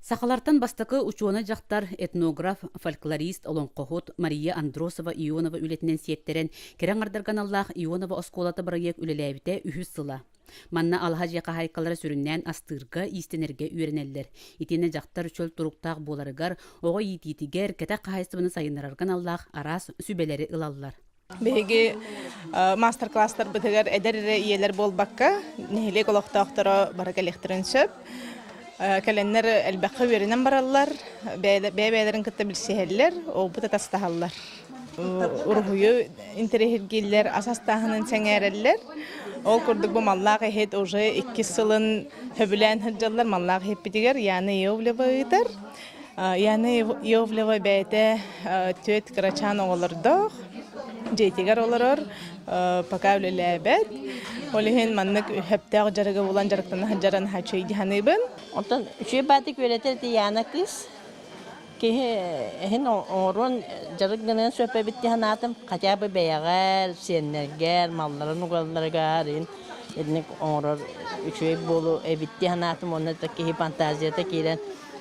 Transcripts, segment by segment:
Сақалартан бастықы учуона жақтар этнограф, фольклорист олонқохот Мария Андросова Ионова үлетінен сиеттерен керен ардарган Аллах Ионова осколаты барайек үлеләбіте үхіз сыла. Манна алға жеқа хайкалары сүріннен астырға истенерге үйренелдер. Итіне жақтар чөл тұруқтақ боларыгар, оға етитігер кәтә қайсыбыны сайынарарган Аллах арас сүбелері ылаллар. Беги мастер-класстар бітігер әдәрі иелер болбаққа, нехилек олықтақтары баракалектірін сөп. Кәленнер әлбәқі верінен баралар, бәйбәйлерін күтті білсеһеллер, ол бұта тастағалар. Урғүйі интерехергейлер асастағының сәңәрелер. Ол күрдік бұл маллағы хет уже 2 сылын хөбілән хүджалар маллағы хет бітігер, яны еовлева ұйдар. Яны еовлева бәйті төт қырачан оғылырдық, жетігер олырыр, пока өлелі әбәд. Олиһин маннык хөптәг жарыгы булан жарыктан хаҗаран хачый диханыбын. Онтан үче батык веретер дияна кыз. Кеһен орон жарыгынан сөпе битти ханатым. Катябы бәягәр, сеннергәр, малларын угалларга рин. Эдник орор үче болу битти ханатым онда кеһи фантазията кирен.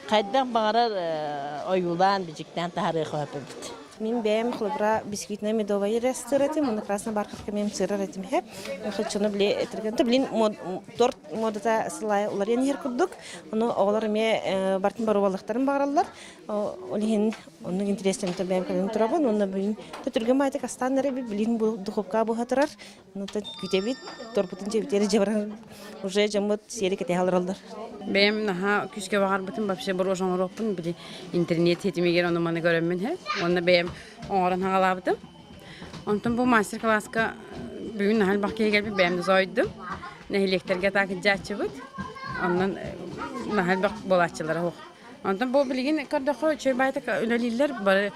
Кайдан багарар оюлан бижиктен тарихы хөпе бит. Мен бәйім хлыбра бисквитный медовый ресторан, он красный бархатка мен сырыр этим хеп. Хочу на бле этергенте блин торт модата слай уларен хер курдук. Оно оглар ме бартын барувалыктарын багаралар. Олин оның интересен те бәйім кален турабын. Онда блин төтөргөн майта кастаннары блин бу духовка бу хатырар. Ну та күтебит торпутун жебитери жабаран уже жамыт сери кете халыралдар. Бәйім наха күшке багар бутын бапше бор ошоңор оппун били интернет хетимегер оны маны көрөммүн хеп. Онда бәйім оңырын хағалабыдым. Онтын бұл мастер-класска бүгін нахал бақкеге келбі бәйімді зойдым. Нәхилектерге тақы жачы бұд. Онын нахал бақ болатчылары оқ. Онтын бұл білген көрдіқі чөй байтық өлелілер, бары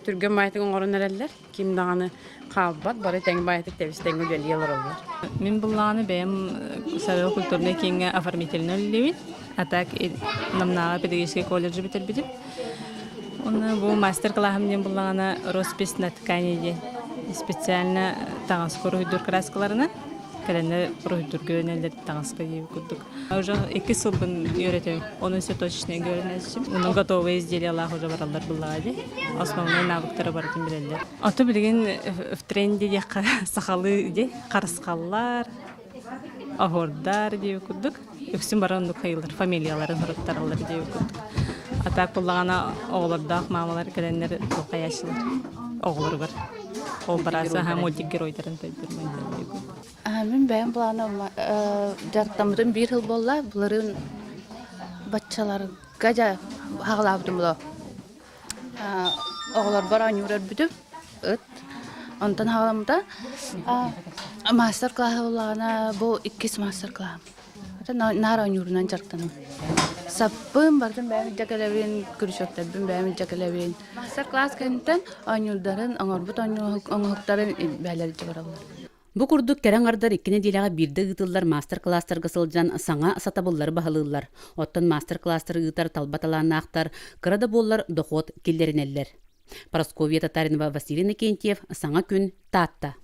түрген байтық оңырын әрелілер. Ким дағаны қалбат, бары тәңі байтық тәвістен өлелі елір олар. Мен бұллағаны бәйім сарығы культурны кеңі оформителін өлелеуін. Атак намнаға педагогический колледжі бітір бітіп. Он был мастер-классом, где была она роспись на ткани, специально танцкую руйдур краскаларына, когда на руйдур гönelleri танцкую кудук. Уже 2 сыл бун үйрөтөм. Оны все точно көрүнөсүм. Оны готовый изделиялар уже баралар булады. Основной навыктары бар деп билелер. Аты билген в тренде яка сахалы де, карыскаллар, агордар деп кудук. Өксүм барандык хайылар, фамилияларын хураттаралар деп кудук. Атак буллагана оглардак мамалар келеннер токаяшылар. Оглар бар. Ол бараса һәм мультик геройдарын тойдырмайды. Мен бәйім бұланы жақтамырын 1 жыл болла, бұларын батчаларын ғажа хағылабдым бұлы. Оғылар бар анюрар бүдіп, ұт. Онтан хағыламда мастер-классы болағана бұл 2 мастер-класс. Нар анюрынан жақтаным. Саппым бардым бәйім жәкелевен, күрішөктәбім бәйім жәкелевен. Мастер-класс кәнттен анюрдарын, аңарбұт аңғықтарын бәйлері жығыралар. Бу курдук керен ардар иккене дилага бирде гытыллар мастер-класстарга сылжан саңа сатабыллары баһалыылар. Оттон мастер-класстар гытар талбаталааннаактар кырада боллар дохот киллеринеллер. Парасковия Татаринова, Василий Накентьев, Саңа күн, Таатта.